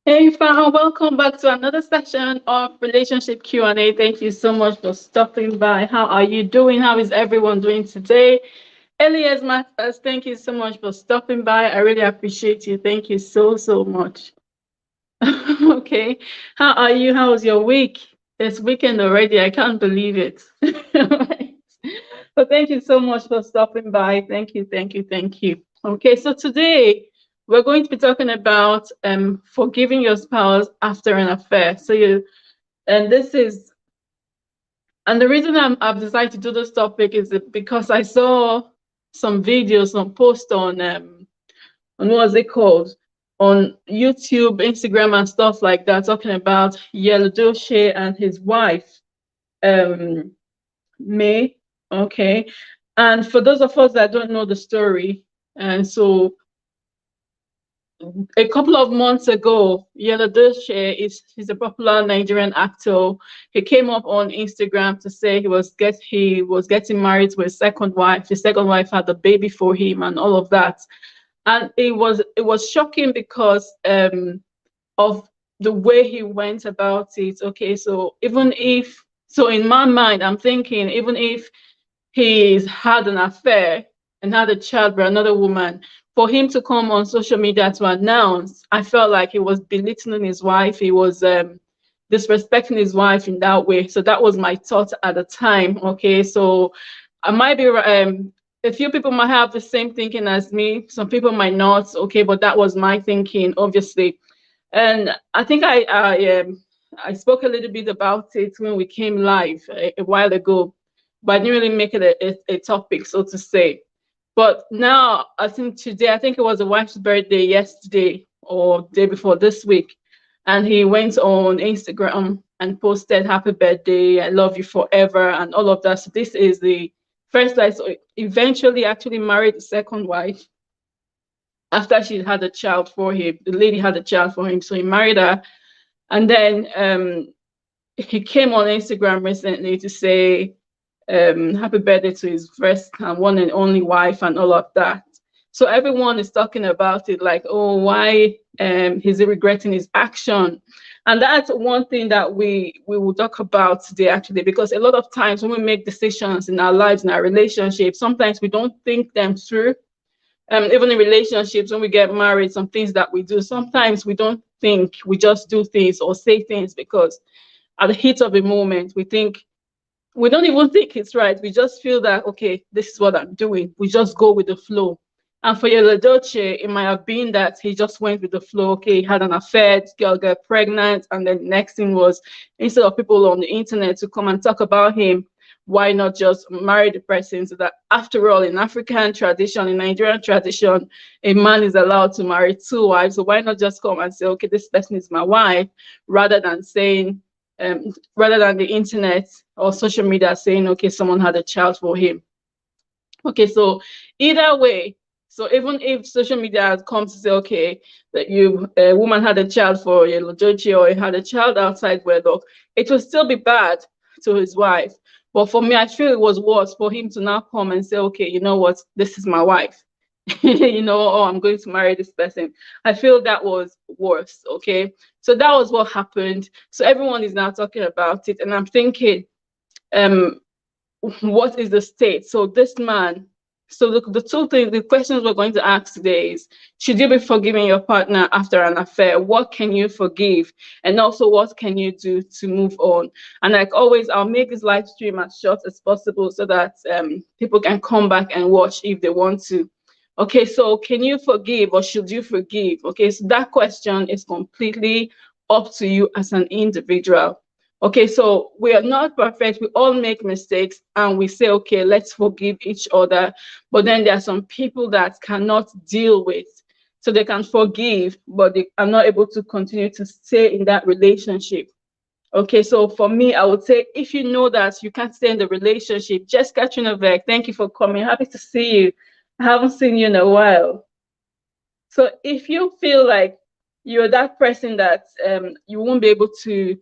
Hey, fam, welcome back to another session of Relationship Q&A. Thank you so much for stopping by. How are you doing? How is everyone doing today? Elias Matters, thank you so much for stopping by. I really appreciate you. Thank you so, so much. Okay. How are you? How was your week? It's weekend already. I can't believe it. Right. So thank you so much for stopping by. Thank you, thank you, thank you. Okay, so today we're going to be talking about forgiving your spouse after an affair. And this is and the reason I've decided to do this topic is because I saw some videos, some posts on what was it called? On YouTube, Instagram, and stuff like that, talking about Edochie and his wife, um, May. Okay. And for those of us that don't know the story, and so a couple of months ago, Edochie he's a popular Nigerian actor. He came up on Instagram to say he was getting married to his second wife. His second wife had a baby for him and all of that. And it was shocking because of the way he went about it. Okay, so in my mind, I'm thinking even if he's had an affair and had a child with another woman, for him to come on social media to announce, I felt like he was belittling his wife. He was disrespecting his wife in that way. So that was my thought at the time. Okay, so I might be a few people might have the same thinking as me. Some people might not. Okay, but that was my thinking, obviously. And I think I spoke a little bit about it when we came live a while ago, but I didn't really make it a topic, so to say. But now I think today, I think it was a wife's birthday yesterday or day before this week, and he went on Instagram and posted "Happy birthday, I love you forever" and all of that. So this is the first wife. So eventually, actually married the second wife after she had a child for him. The lady had a child for him, so he married her, and then he came on Instagram recently to say happy birthday to his first and one and only wife and all of that. So everyone is talking about it like, oh, why is he regretting his action? And that's one thing that we will talk about today, actually, because a lot of times when we make decisions in our lives, in our relationships, sometimes we don't think them through. Even in relationships, when we get married, some things that we do, sometimes we don't think, we just do things or say things because at the heat of a moment, we don't even think it's right. We just feel that, okay, this is what I'm doing. We just go with the flow. And for Edochie, it might have been that he just went with the flow. Okay, he had an affair, this girl got pregnant, and then the next thing was, instead of people on the internet to come and talk about him, why not just marry the person? So that after all, in African tradition, in Nigerian tradition, a man is allowed to marry two wives. So why not just come and say, okay, this person is my wife, rather than saying, rather than the internet or social media saying, okay, someone had a child for him. Okay, so either way, so even if social media has come to say, okay, that a woman had a child for a Edochie or he had a child outside wedlock, it will still be bad to his wife. But for me, I feel it was worse for him to now come and say, okay, you know what, this is my wife. Oh, I'm going to marry this person. I feel that was worse. Okay, so that was what happened. So everyone is now talking about it, and I'm thinking, um, what is the state? So this man, so the two things, the questions we're going to ask today is, should you be forgiving your partner after an affair? What can you forgive? And also, what can you do to move on? And like always, I'll make this live stream as short as possible so that people can come back and watch if they want to. Okay, so can you forgive or should you forgive? Okay, so that question is completely up to you as an individual. Okay, so we are not perfect. We all make mistakes and we say, okay, let's forgive each other. But then there are some people that cannot deal with. So they can forgive, but they are not able to continue to stay in that relationship. Okay, so for me, I would say if you know that you can't stay in the relationship, just Katrina Vec, thank you for coming. Happy to see you. I haven't seen you in a while. So if you feel like you're that person that you won't be able to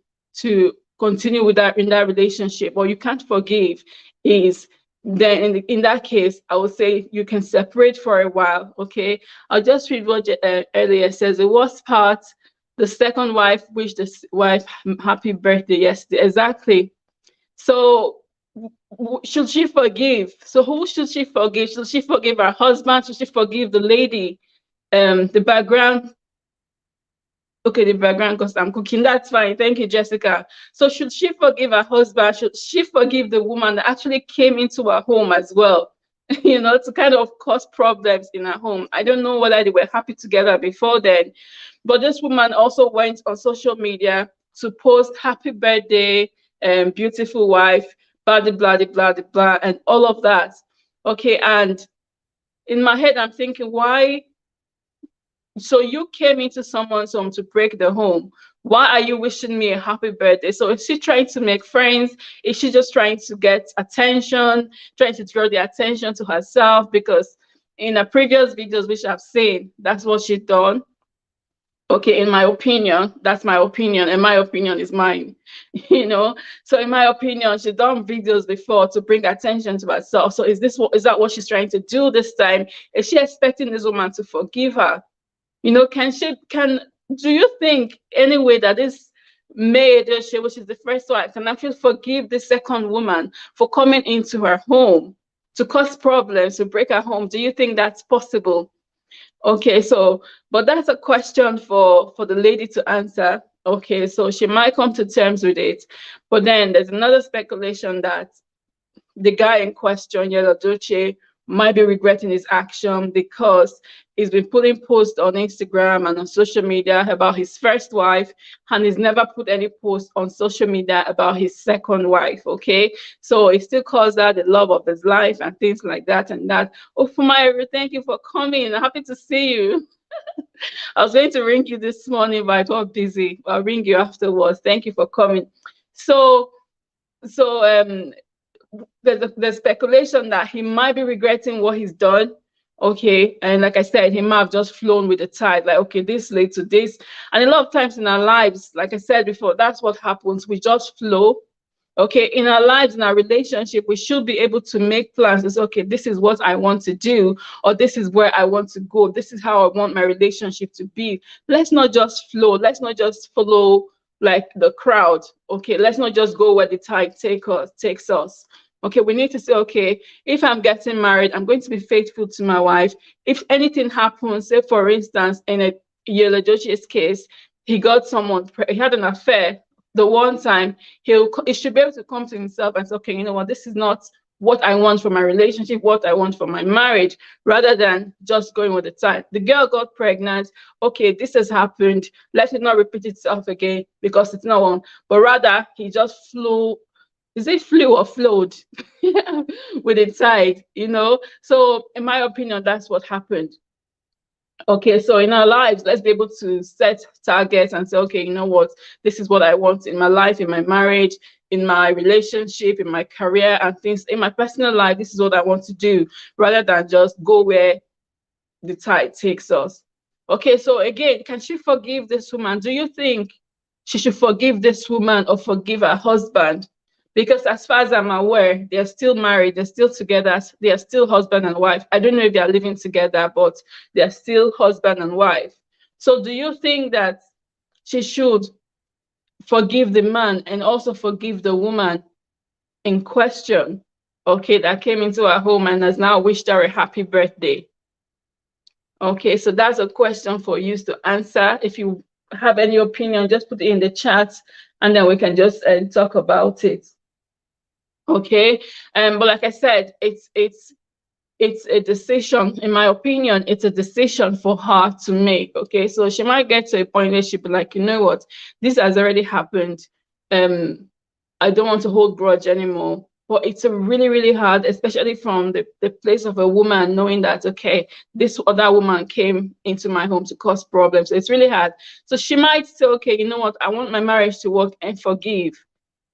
continue with that in that relationship, or you can't forgive, is then in that case, I would say you can separate for a while. Okay, I'll just read what earlier says. The worst part The second wife wished the wife happy birthday yesterday. Exactly. So should she forgive? So who should she forgive? Should she forgive her husband? Should she forgive the lady? The background. Okay, the background because I'm cooking. That's fine. Thank you, Jessica. So should she forgive her husband? Should she forgive the woman that actually came into her home as well? To kind of cause problems in her home. I don't know whether they were happy together before then, but this woman also went on social media to post happy birthday, beautiful wife, blah, blah, blah, blah, blah, and all of that. Okay, and in my head, I'm thinking, why? So you came into someone's home to break the home. Why are you wishing me a happy birthday? So is she trying to make friends? Is she just trying to get attention, trying to draw the attention to herself? Because in the previous videos which I've seen, that's what she done. Okay, in my opinion, that's my opinion, and my opinion is mine. So in my opinion, she done videos before to bring attention to herself. So is that what she's trying to do this time? Is she expecting this woman to forgive her? Can do you think anyway that this maid, which is the first wife, can actually forgive the second woman for coming into her home to cause problems, to break her home? Do you think that's possible? Okay, so but that's a question for the lady to answer. Okay, so she might come to terms with it, but then there's another speculation that the guy in question, Edochie, might be regretting his action because he's been putting posts on Instagram and on social media about his first wife, and he's never put any post on social media about his second wife. Okay, so he still calls that the love of his life and things like that and that. Oh, Fumaira, thank you for coming. I'm happy to see you. I was going to ring you this morning, but I got busy. I'll ring you afterwards. Thank you for coming. So, so there's speculation that he might be regretting what he's done. Okay, and like I said, he might have just flown with the tide, like, okay, this led to this. And a lot of times in our lives, like I said before, that's what happens. We just flow. Okay, in our lives, in our relationship, we should be able to make plans. It's okay, this is what I want to do, or this is where I want to go, this is how I want my relationship to be. Let's not just flow, let's not just follow like the crowd. Okay, let's not just go where the tide takes us. Okay, we need to say, okay, if I'm getting married, I'm going to be faithful to my wife. If anything happens, say for instance, in a Edochie's case, he had an affair the one time, he should be able to come to himself and say, okay, you know what, this is not what I want for my relationship, what I want for my marriage, rather than just going with the time. The girl got pregnant. Okay, this has happened. Let it not repeat itself again because it's not one. But rather, he just flew. Is it flew or flowed with the tide? So in my opinion, that's what happened. Okay, so in our lives, let's be able to set targets and say, okay, you know what, this is what I want in my life, in my marriage, in my relationship, in my career, and things in my personal life. This is what I want to do, rather than just go where the tide takes us. Okay, so again, can she forgive this woman? Do you think she should forgive this woman or forgive her husband? Because as far as I'm aware, they're still married, they're still together, they are still husband and wife. I don't know if they are living together, but they're still husband and wife. So do you think that she should forgive the man and also forgive the woman in question, okay, that came into her home and has now wished her a happy birthday? Okay, so that's a question for you to answer. If you have any opinion, just put it in the chat and then we can just talk about it. Okay, but like I said, it's a decision. In my opinion, it's a decision for her to make. Okay, so she might get to a point where she'll be like, you know what, this has already happened. I don't want to hold grudge anymore. But it's a really, really hard, especially from the place of a woman, knowing that, okay, this other woman came into my home to cause problems. So it's really hard. So she might say, okay, you know what, I want my marriage to work and forgive.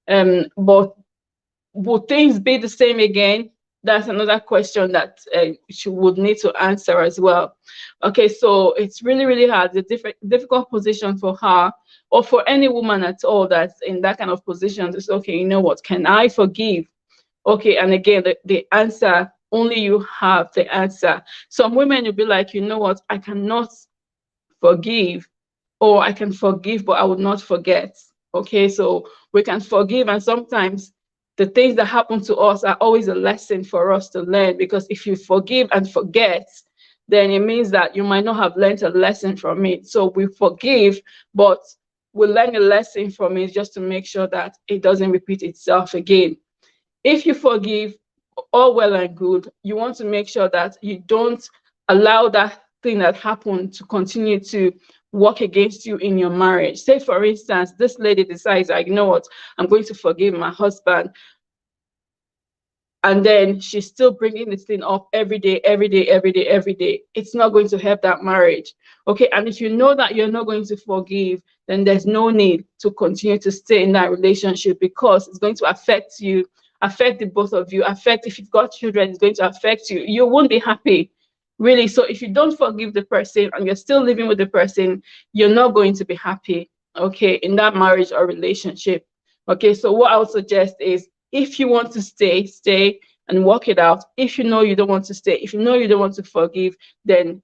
But would things be the same again? That's another question that she would need to answer as well. Okay, so it's really, really hard. It's a difficult position for her or for any woman at all that's in that kind of position to say, okay, you know what, can I forgive? Okay, and again, the answer, only you have the answer. Some women will be like, you know what, I cannot forgive. or I can forgive, but I would not forget. Okay, so we can forgive, and sometimes the things that happen to us are always a lesson for us to learn, because if you forgive and forget, then it means that you might not have learned a lesson from it. So we forgive, but we learn a lesson from it just to make sure that it doesn't repeat itself again. If you forgive, all well and good, you want to make sure that you don't allow that thing that happened to continue to work against you in your marriage. Say, for instance, this lady decides, like, you know what, I'm going to forgive my husband, and then she's still bringing this thing up every day, every day, every day, every day. It's not going to help that marriage. Okay, and if you know that you're not going to forgive, then there's no need to continue to stay in that relationship, because it's going to affect you, affect the both of you, affect, if you've got children, it's going to affect you. You won't be happy, really. So if you don't forgive the person and you're still living with the person, you're not going to be happy, okay, in that marriage or relationship. Okay, so what I would suggest is, if you want to stay, stay and work it out. If you know you don't want to stay, if you know you don't want to forgive, then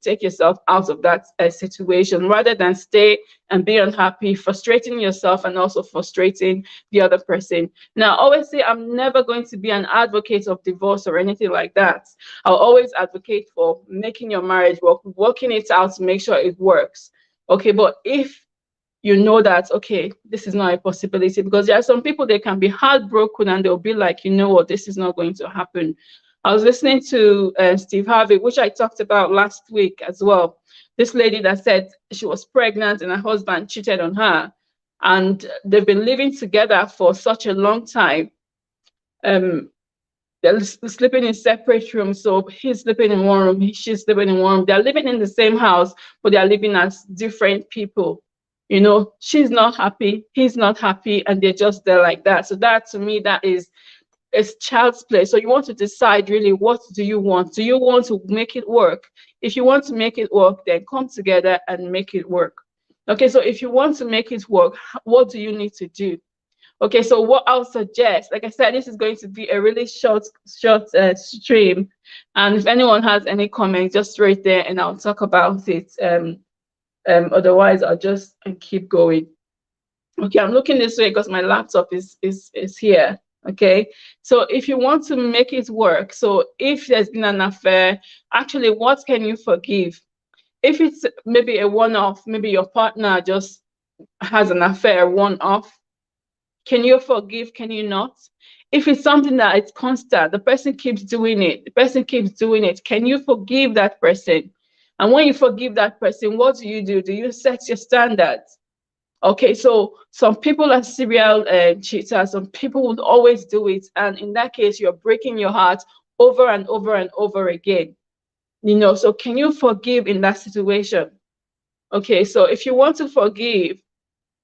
take yourself out of that situation, rather than stay and be unhappy, frustrating yourself and also frustrating the other person. Now, I always say I'm never going to be an advocate of divorce or anything like that. I'll always advocate for making your marriage work, working it out to make sure it works. Okay, but if you know that, okay, this is not a possibility, because there are some people, they can be heartbroken and they'll be like, you know what, this is not going to happen. I was listening to Steve Harvey, which I talked about last week as well. This lady that said she was pregnant and her husband cheated on her, and they've been living together for such a long time. They're sleeping in separate rooms. So he's sleeping in one room, she's sleeping in one room. They're living in the same house, but they're living as different people. You know, she's not happy, he's not happy, and they're just there like that. So that, to me, that is, it's child's play. So you want to decide really, what do you want? Do you want to make it work? If you want to make it work, then come together and make it work. Okay, so if you want to make it work, what do you need to do? Okay, so what I'll suggest, like I said, this is going to be a really short stream, and if anyone has any comments, just right there, and I'll talk about it. Otherwise, I'll just keep going. Okay, I'm looking this way because my laptop is here. Okay, so if you want to make it work, so if there's been an affair, actually, what can you forgive? If it's maybe a one-off, maybe your partner just has an affair, one-off, can you forgive? Can you not? If it's something that it's constant, the person keeps doing it, the person keeps doing it, can you forgive that person? And when you forgive that person, what do? Do you set your standards? Okay, so some people are serial cheaters, some people would always do it. And in that case, you're breaking your heart over and over and over again. You know, so can you forgive in that situation? Okay, so if you want to forgive,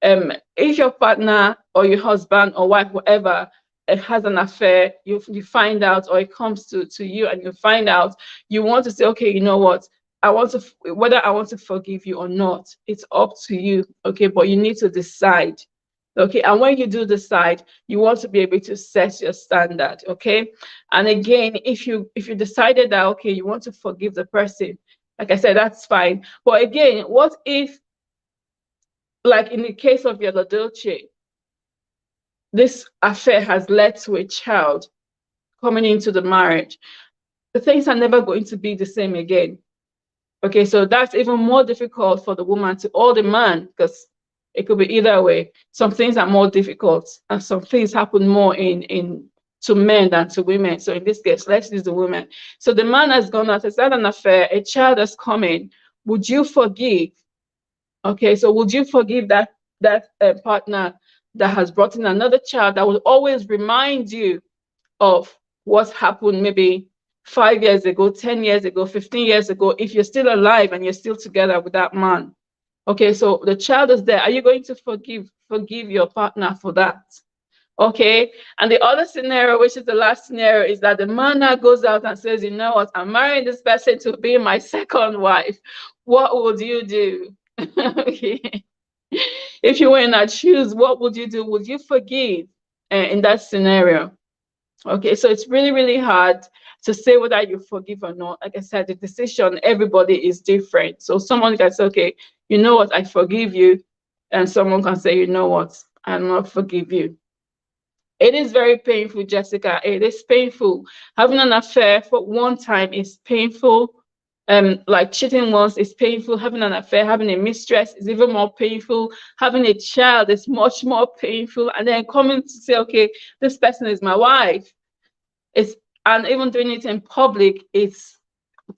if your partner or your husband or wife, whatever, has an affair, you find out, or it comes to you and you find out, you want to say, okay, you know what, I want to, whether I want to forgive you or not, it's up to you. Okay, but you need to decide. Okay, and when you do decide, you want to be able to set your standard. Okay, and again, if you decided that, okay, you want to forgive the person, like I said, that's fine. But again, what if, like in the case of your Edochie, this affair has led to a child coming into the marriage? The things are never going to be the same again. Okay, so that's even more difficult for the woman to, or the man, because it could be either way. Some things are more difficult, and some things happen more in to men than to women. So in this case, let's use the women. So the man has gone out, has had an affair, a child has come in. Would you forgive? Okay, so would you forgive that partner that has brought in another child that will always remind you of what happened maybe 5 years ago, 10 years ago, 15 years ago, if you're still alive and you're still together with that man? Okay, so the child is there. Are you going to forgive your partner for that? Okay, and the other scenario, which is the last scenario, is that the man now goes out and says, you know what, I'm marrying this person to be my second wife. What would you do? Okay, if you were in that shoes, what would you do? Would you forgive in that scenario? Okay, so it's really, really hard to say whether you forgive or not. Like I said, the decision, everybody is different. So someone can say, okay, you know what, I forgive you, and someone can say, you know what, I'm not forgive you. It is very painful, Jessica. It is painful. Having an affair for one time is painful. Like cheating once is painful. Having an affair, having a mistress is even more painful. Having a child is much more painful. And then coming to say, okay, this person is my wife. It's and even doing it in public, it's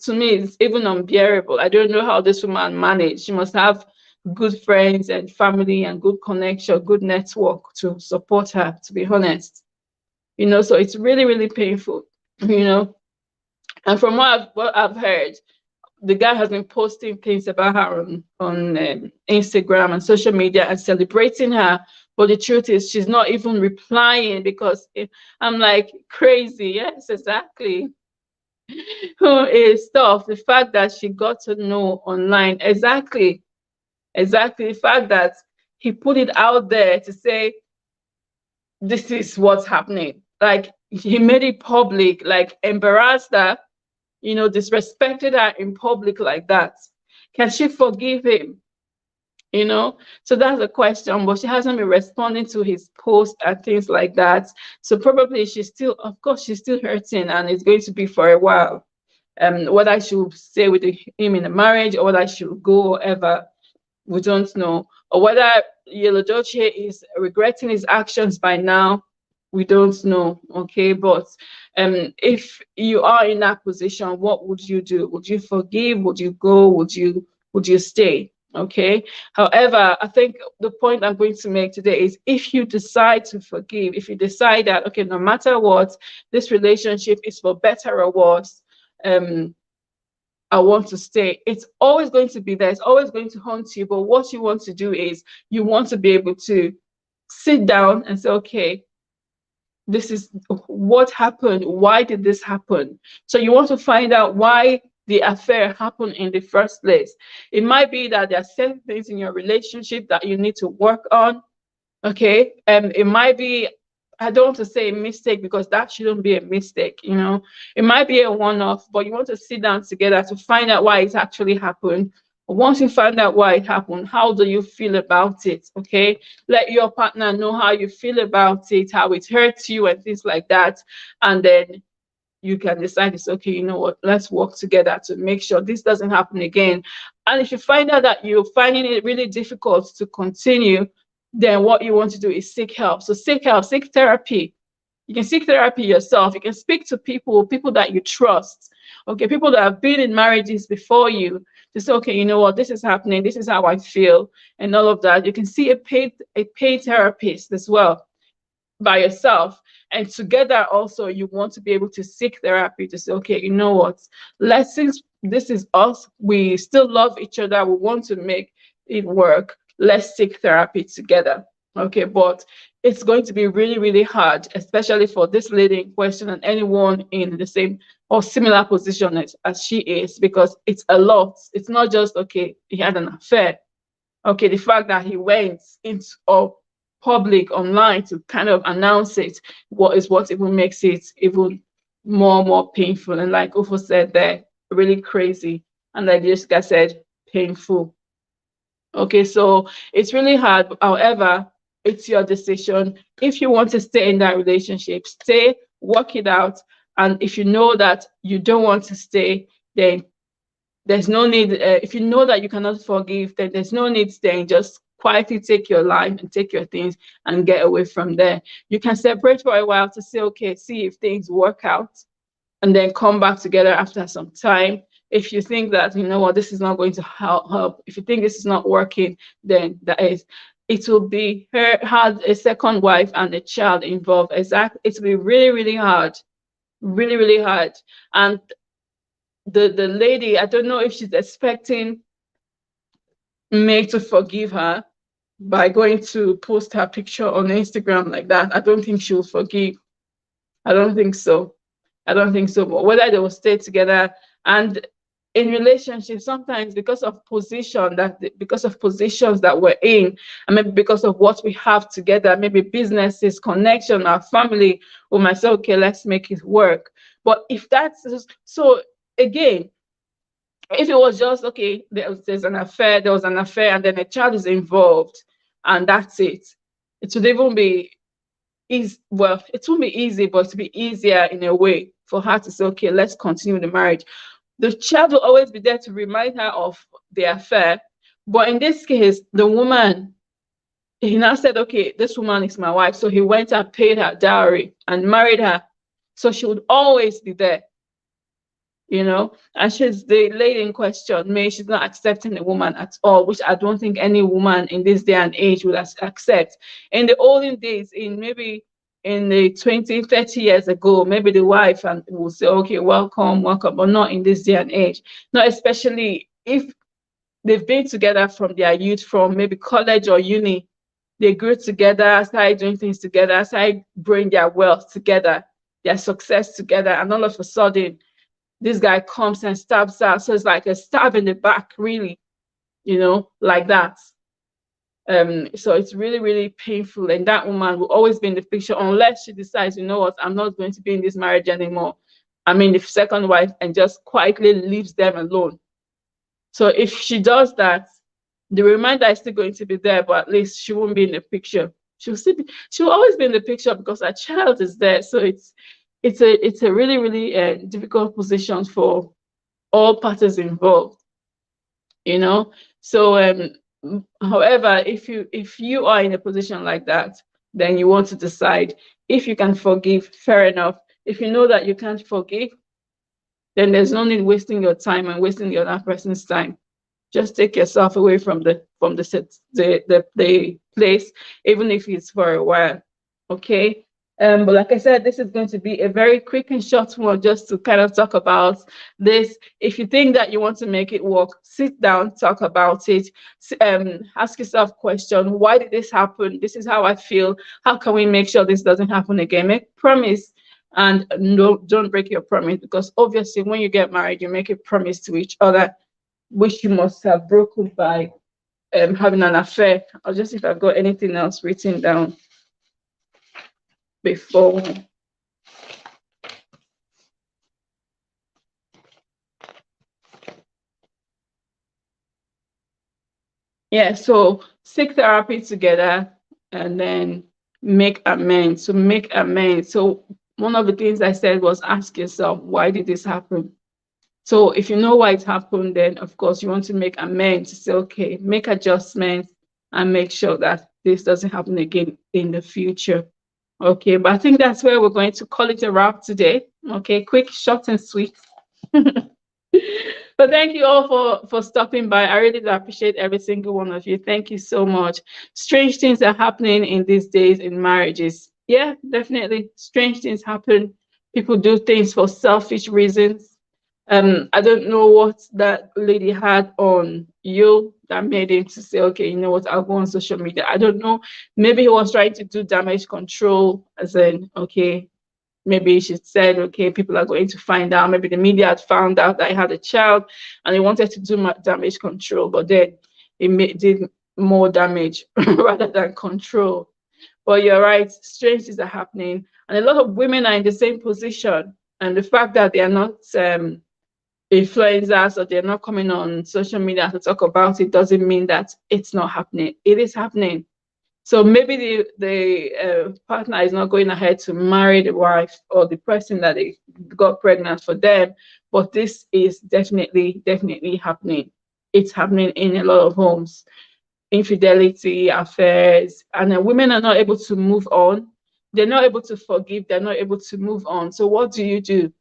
to me, it's even unbearable. I don't know how this woman managed. She must have good friends and family and good connection, good network to support her, to be honest. So it's really, really painful, you know. And from what I've heard, the guy has been posting things about her on Instagram and social media and celebrating her. But the truth is, she's not even replying because I'm like crazy. Yes, exactly. Who is tough? The fact that she got to know online. Exactly. Exactly. The fact that he put it out there to say, this is what's happening. Like, he made it public, like, embarrassed her, disrespected her in public like that. Can she forgive him? So that's the question, but she hasn't been responding to his post and things like that. So probably she's still, of course, she's still hurting, and it's going to be for a while. Whether I should stay with him in a marriage or whether I should go or ever, we don't know. Or whether Edochie is regretting his actions by now, we don't know. Okay, but if you are in that position, what would you do? Would you forgive? Would you go? Would you stay? Okay. However, I think the point I'm going to make today is, if you decide to forgive, if you decide that, okay, no matter what, this relationship is for better or worse, I want to stay. It's always going to be there. It's always going to haunt you. But what you want to do is, you want to be able to sit down and say, okay, this is what happened. Why did this happen? So you want to find out why the affair happened in the first place. It might be that there are certain things in your relationship that you need to work on. Okay. It might be, I don't want to say a mistake, because that shouldn't be a mistake. It might be a one-off, but you want to sit down together to find out why it actually happened. Once you find out why it happened, how do you feel about it? Okay. Let your partner know how you feel about it, how it hurts you and things like that. And then you can decide, it's okay, you know what, let's work together to make sure this doesn't happen again. And if you find out that you're finding it really difficult to continue, then what you want to do is seek help. So seek help, seek therapy. You can seek therapy yourself. You can speak to people that you trust. Okay, people that have been in marriages before you, to say, okay, you know what, this is happening, this is how I feel, and all of that. You can see a paid therapist as well by yourself. And together also, you want to be able to seek therapy to say, okay, you know what, since this is us, we still love each other, we want to make it work, let's seek therapy together. Okay, but it's going to be really, really hard, especially for this lady in question and anyone in the same or similar position as she is, because it's a lot. It's not just, okay, he had an affair. Okay, the fact that he went into public online to kind of announce it, what even makes it even more painful. And like Ufo said, they're really crazy. And like Jessica said, painful. Okay, so it's really hard. However, it's your decision. If you want to stay in that relationship, stay, work it out. And if you know that you don't want to stay, then there's no need. If you know that you cannot forgive, then there's no need staying. Just quietly take your life and take your things and get away from there. You can separate for a while to say, okay, see if things work out, and then come back together after some time. If you think that, you know what, this is not going to help, if you think this is not working, then it will be her had a second wife and a child involved. Exactly, it will be really, really hard, really, really hard. And the lady, I don't know if she's expecting May to forgive her by going to post her picture on Instagram like that. I don't think she'll forgive. I don't think so. I don't think so. But whether they will stay together, and in relationships, sometimes because of positions that we're in, and maybe because of what we have together, maybe businesses, connection, our family, we might say, okay, let's make it work. But if that's so, again, If it was just okay, there's an affair, there was an affair, and then a child is involved, and that's it. It would even be easy. Well, it won't be easy, but to be easier in a way for her to say, okay, let's continue the marriage. The child will always be there to remind her of the affair. But in this case, the woman, he now said, okay, this woman is my wife. So he went and paid her dowry and married her. So she would always be there, and she's the lady in question. May she's not accepting the woman at all, which I don't think any woman in this day and age would accept. In the olden days, maybe in the 20, 30 years ago, maybe the wife and will say, okay, welcome, welcome, but not in this day and age. Not especially if they've been together from their youth, from maybe college or uni. They grew together, started doing things together, started bringing their wealth together, their success together, and all of a sudden, this guy comes and stabs her. So it's like a stab in the back, really, like that. So it's really, really painful. And that woman will always be in the picture unless she decides, you know what, I'm not going to be in this marriage anymore. I mean, the second wife, and just quietly leaves them alone. So if she does that, the reminder is still going to be there, but at least she won't be in the picture. She'll always be in the picture because her child is there. So it's a really, really difficult position for all parties involved, So however, if you are in a position like that, then you want to decide if you can forgive. Fair enough. If you know that you can't forgive, then there's no need wasting your time and wasting the other person's time. Just take yourself away from the place, even if it's for a while. Okay. But like I said, this is going to be a very quick and short one, just to kind of talk about this. If you think that you want to make it work, sit down, talk about it. Ask yourself question: why did this happen? This is how I feel. How can we make sure this doesn't happen again? Make promise, and no, don't break your promise, because obviously when you get married, you make a promise to each other, which you must have broken by having an affair. I'll just see if I've got anything else written down before. Yeah, so seek therapy together and then make amends. So make amends. So one of the things I said was ask yourself, why did this happen? So if you know why it happened, then of course you want to make amends to say, okay, make adjustments and make sure that this doesn't happen again in the future. Okay, but I think that's where we're going to call it a wrap today. Okay, quick, short, and sweet. But thank you all for stopping by. I really do appreciate every single one of you. Thank you so much. Strange things are happening in these days in marriages. Yeah, definitely. Strange things happen. People do things for selfish reasons. I don't know what that lady had on you that made him to say, okay, you know what, I'll go on social media. I don't know. Maybe he was trying to do damage control, as in, okay, maybe she said, okay, people are going to find out. Maybe the media had found out that I had a child and he wanted to do damage control, but then did more damage rather than control. But you're right, strange things are happening. And a lot of women are in the same position. And the fact that they are not influencers or they're not coming on social media to talk about it doesn't mean that it's not happening. It is happening. So maybe the partner is not going ahead to marry the wife or the person that they got pregnant for them, but this is definitely happening. It's happening in a lot of homes. Infidelity, affairs, and women are not able to move on. They're not able to forgive. They're not able to move on. So what do you do?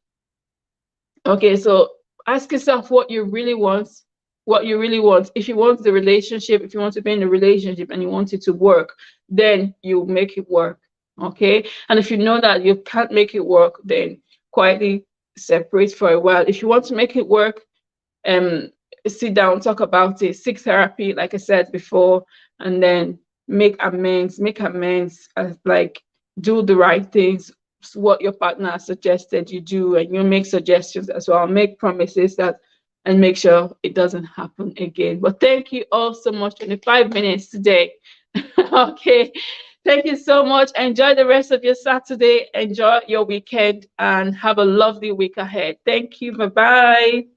Okay, so ask yourself what you really want. What you really want. If you want the relationship, if you want to be in a relationship and you want it to work, then you make it work. Okay. And if you know that you can't make it work, then quietly separate for a while. If you want to make it work, sit down, talk about it, seek therapy, like I said before, and then make amends, like do the right things, what your partner suggested you do, and you make suggestions as well, make promises that, and make sure it doesn't happen again. But thank you all so much. 25 minutes today. Okay. Thank you so much. Enjoy the rest of your Saturday. Enjoy your weekend and have a lovely week ahead. Thank you. Bye-bye.